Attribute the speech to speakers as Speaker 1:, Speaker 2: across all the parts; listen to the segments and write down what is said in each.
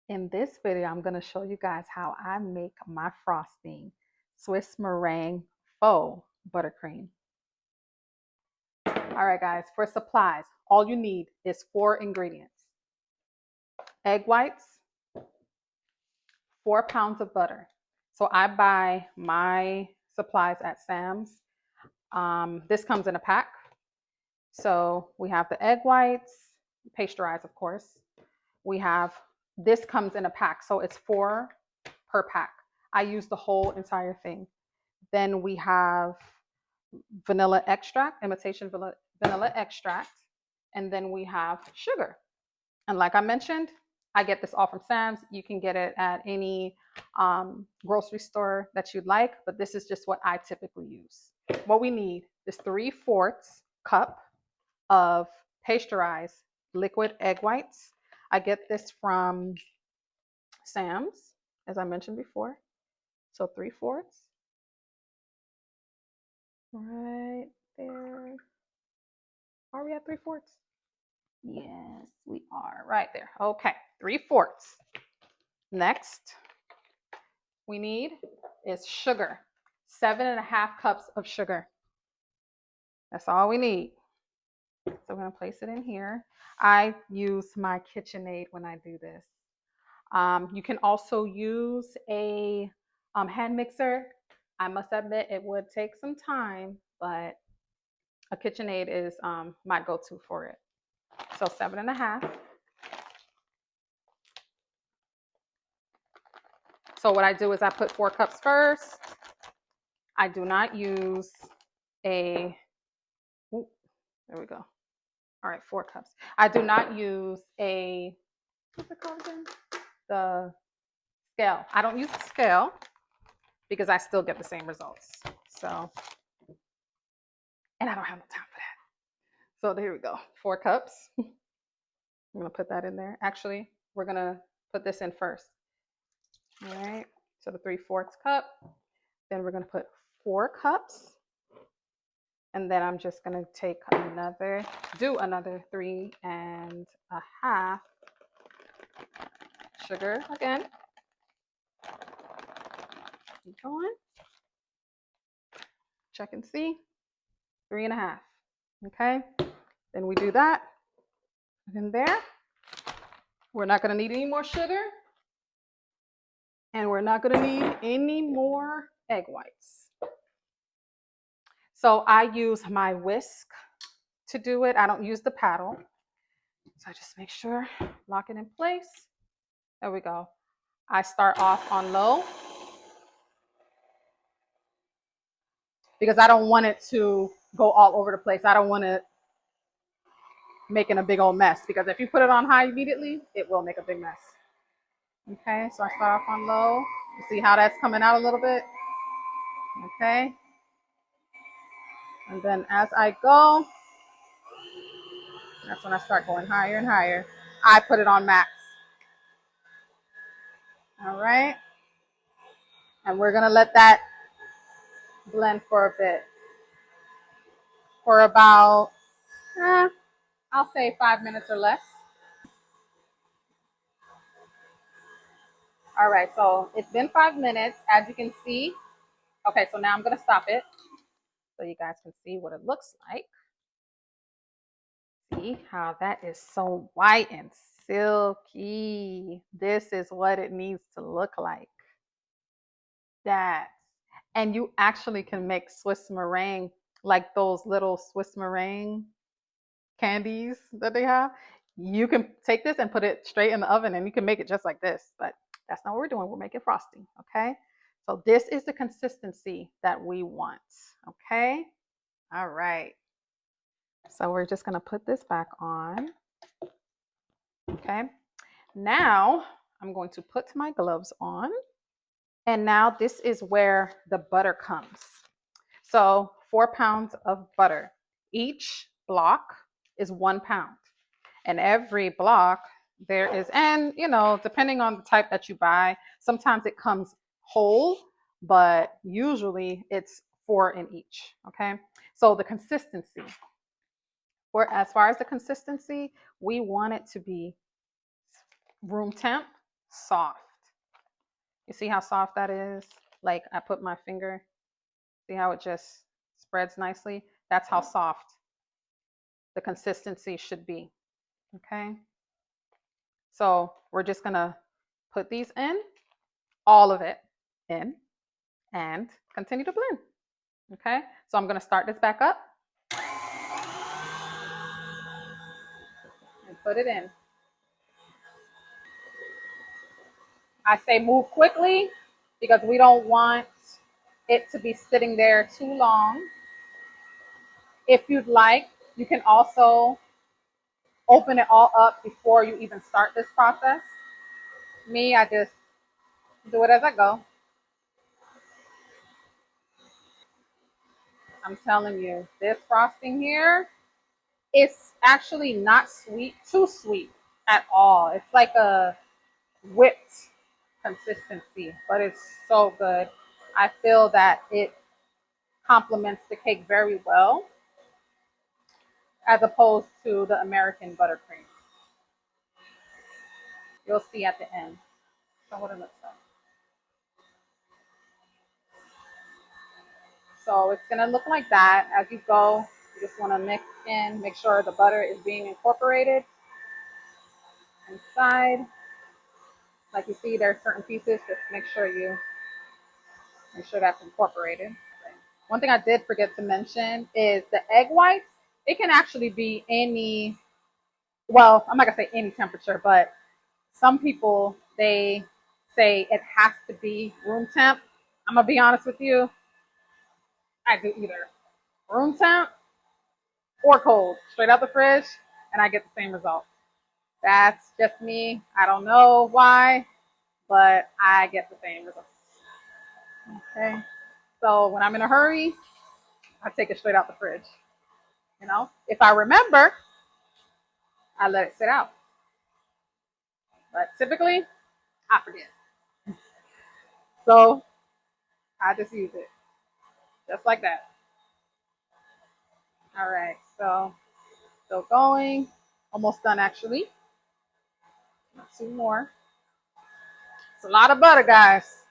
Speaker 1: In this video, I'm going to show you guys how I make my frosting Swiss meringue faux buttercream. All right, guys, for supplies, all you need is 4 ingredients. Egg whites, 4 pounds of butter. So I buy my supplies at Sam's. This comes in a pack. So we have the egg whites, pasteurized, of course. This comes in a pack, so it's 4 per pack. I use the whole entire thing. Then we have vanilla extract, imitation vanilla extract, and then we have sugar. And like I mentioned, I get this all from Sam's. You can get it at any grocery store that you'd like, but this is just what I typically use. What we need is 3/4 cup of pasteurized liquid egg whites. I get this from Sam's, as I mentioned before. So 3/4 right there. Are we at 3/4? Yes, we are right there. Okay, 3/4. Next, we need is sugar. 7.5 cups of sugar. That's all we need. So we're gonna place it in here. I use my KitchenAid when I do this. You can also use a hand mixer. I must admit it would take some time, but a KitchenAid is my go-to for it. So 7.5. So what I do is I put 4 cups first. I do not use there we go. All right, 4 cups. I do not use what's it called again? The scale. I don't use the scale because I still get the same results. So, and I don't have no time for that. So there we go, 4 cups. I'm gonna put that in there. Actually, we're gonna put this in first. All right, so the 3/4 cup. Then we're gonna put 4 cups. And then I'm just gonna do another 3.5 sugar again. Keep going. Check and see. 3.5. Okay. Then we do that. In there. We're not gonna need any more sugar. And we're not gonna need any more egg whites. So I use my whisk to do it. I don't use the paddle. So I just make sure, lock it in place. There we go. I start off on low because I don't want it to go all over the place. I don't want it making a big old mess because if you put it on high immediately, it will make a big mess. Okay, so I start off on low. You see how that's coming out a little bit? Okay. And then as I go, that's when I start going higher and higher. I put it on max. All right. And we're going to let that blend for a bit. For about, I'll say 5 minutes or less. All right, so it's been 5 minutes, as you can see. Okay, so now I'm going to stop it so you guys can see what it looks like. See how that is so white and silky. This is what it needs to look like. And you actually can make Swiss meringue, like those little Swiss meringue candies that they have. You can take this and put it straight in the oven and you can make it just like this, but that's not what we're doing. We're making frosting, okay? So this is the consistency that we want, okay? All right. So we're just gonna put this back on, okay? Now I'm going to put my gloves on. And now this is where the butter comes. So 4 pounds of butter. Each block is 1 pound. And every block there is, and you know, depending on the type that you buy, sometimes it comes whole, but usually it's 4 in each, okay? So the consistency, as far as the consistency, we want it to be room temp. soft. You see how soft that is? Like I put my finger, see how it just spreads nicely? That's how soft the consistency should be. Okay. So we're just gonna put these in, all of it in, and continue to blend. Okay. So I'm gonna start this back up and put it in. I say move quickly because we don't want it to be sitting there too long. If you'd like, you can also open it all up before you even start this process. Me, I just do it as I go. I'm telling you, this frosting here, it's actually not sweet, too sweet at all. It's like a whipped consistency, but it's so good. I feel that it complements the cake very well as opposed to the American buttercream. You'll see at the end. So what it looks like. So it's gonna look like that as you go. You just wanna mix in, make sure the butter is being incorporated inside. Like you see, there are certain pieces, just make sure that's incorporated. One thing I did forget to mention is the egg whites. It can actually be any, well, I'm not gonna say any temperature, but some people, they say it has to be room temp. I'm gonna be honest with you, I do either room temp or cold, straight out the fridge, and I get the same result. That's just me. I don't know why, but I get the same results. Okay. So when I'm in a hurry, I take it straight out the fridge. You know, if I remember, I let it sit out. But typically, I forget. So I just use it just like that. All right. So still going. Almost done actually. Two more. It's a lot of butter, guys.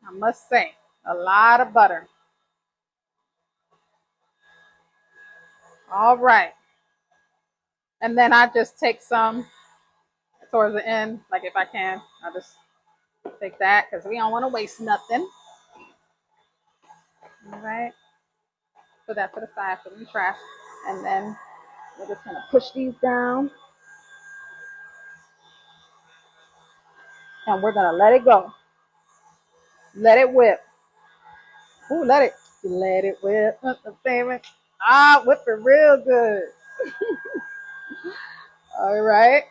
Speaker 1: I must say, a lot of butter. All right. And then I just take some towards the end, like if I can. I just take that because we don't want to waste nothing. All right. Put that to the side, put it in the trash. And then we're just going to push these down. And we're going to let it go. Let it whip. Ooh, let it whip. Favorite. Whip it real good. All right.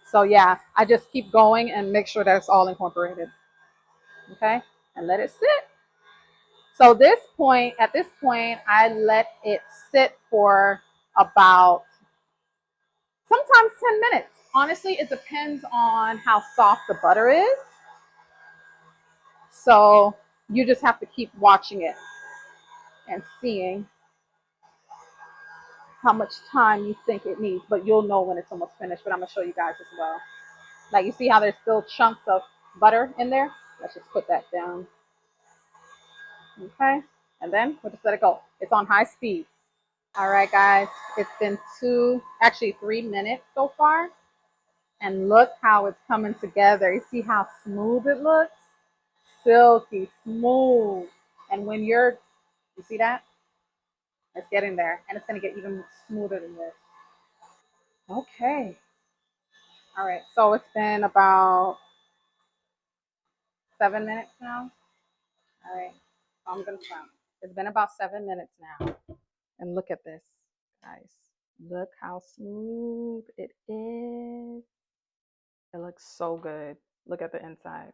Speaker 1: So yeah, I just keep going and make sure that it's all incorporated. Okay. And let it sit. So at this point, I let it sit for about sometimes 10 minutes. Honestly, it depends on how soft the butter is. So you just have to keep watching it and seeing how much time you think it needs, but you'll know when it's almost finished. But I'm gonna show you guys as well. Like you see how there's still chunks of butter in there? Let's just put that down. Okay, and then we'll just let it go. It's on high speed. All right, guys, it's been 3 minutes so far. And look how it's coming together. You see how smooth it looks? Silky, smooth. And you see that? It's getting there. And it's going to get even smoother than this. Okay. All right. So it's been about 7 minutes now. All right. So I'm going to count. It's been about 7 minutes now. And look at this, guys. Look how smooth it is. It looks so good. Look at the inside.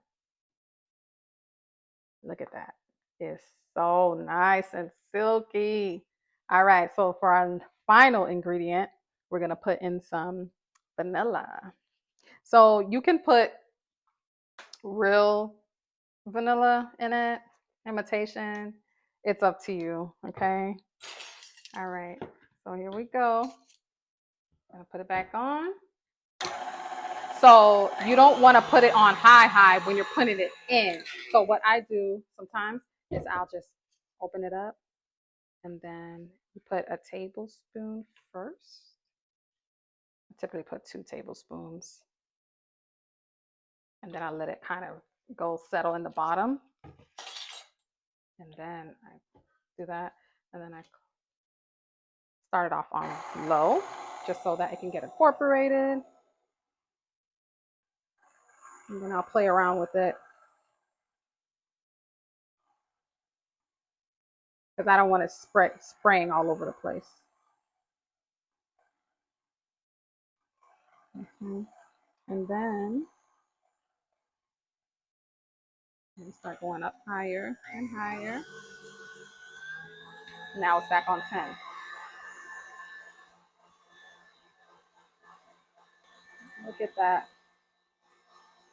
Speaker 1: Look at that. It's so nice and silky. All right, so for our final ingredient, we're gonna put in some vanilla. So you can put real vanilla in it, imitation. It's up to you, okay? All right, so here we go. I'm gonna put it back on. So you don't want to put it on high when you're putting it in. So what I do sometimes is I'll just open it up and then you put a tablespoon first. I typically put 2 tablespoons and then I let it kind of go settle in the bottom. And then I do that and then I start it off on low just so that it can get incorporated. And then I'll play around with it because I don't want it spraying all over the place. And then you start going up higher and higher. Now it's back on 10. Look at that.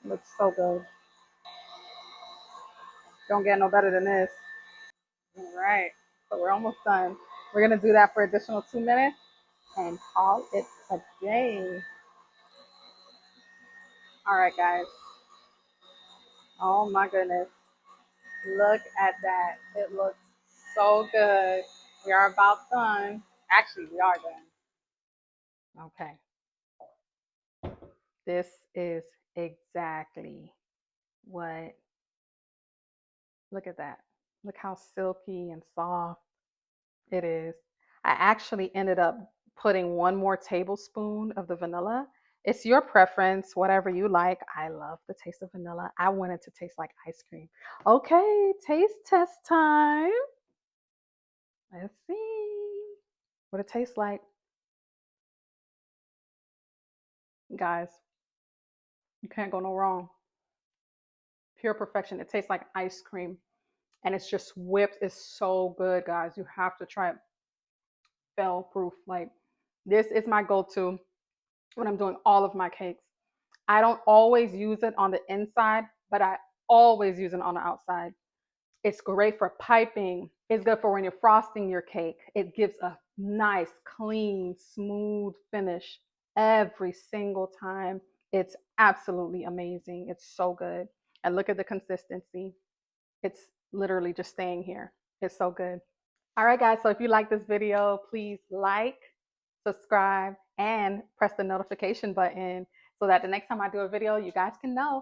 Speaker 1: It looks so good. Don't get no better than this. All right. So we're almost done. We're going to do that for additional 2 minutes and call it a day. All right, guys. Oh my goodness. Look at that. It looks so good. We are about done. Actually, we are done. Okay. This is exactly what, look at that. Look how silky and soft it is. I actually ended up putting 1 more tablespoon of the vanilla. It's your preference, whatever you like. I love the taste of vanilla. I want it to taste like ice cream. Okay, taste test time. Let's see what it tastes like. Guys, you can't go no wrong. Pure perfection. It tastes like ice cream and it's just whipped. It's so good, guys. You have to try it. Fail proof. Like, this is my go-to when I'm doing all of my cakes. I don't always use it on the inside, but I always use it on the outside. It's great for piping. It's good for when you're frosting your cake. It gives a nice, clean, smooth finish every single time. It's absolutely amazing. It's so good. And look at the consistency. It's literally just staying here. It's so good. All right, guys. So if you like this video, please like, subscribe, and press the notification button so that the next time I do a video, you guys can know.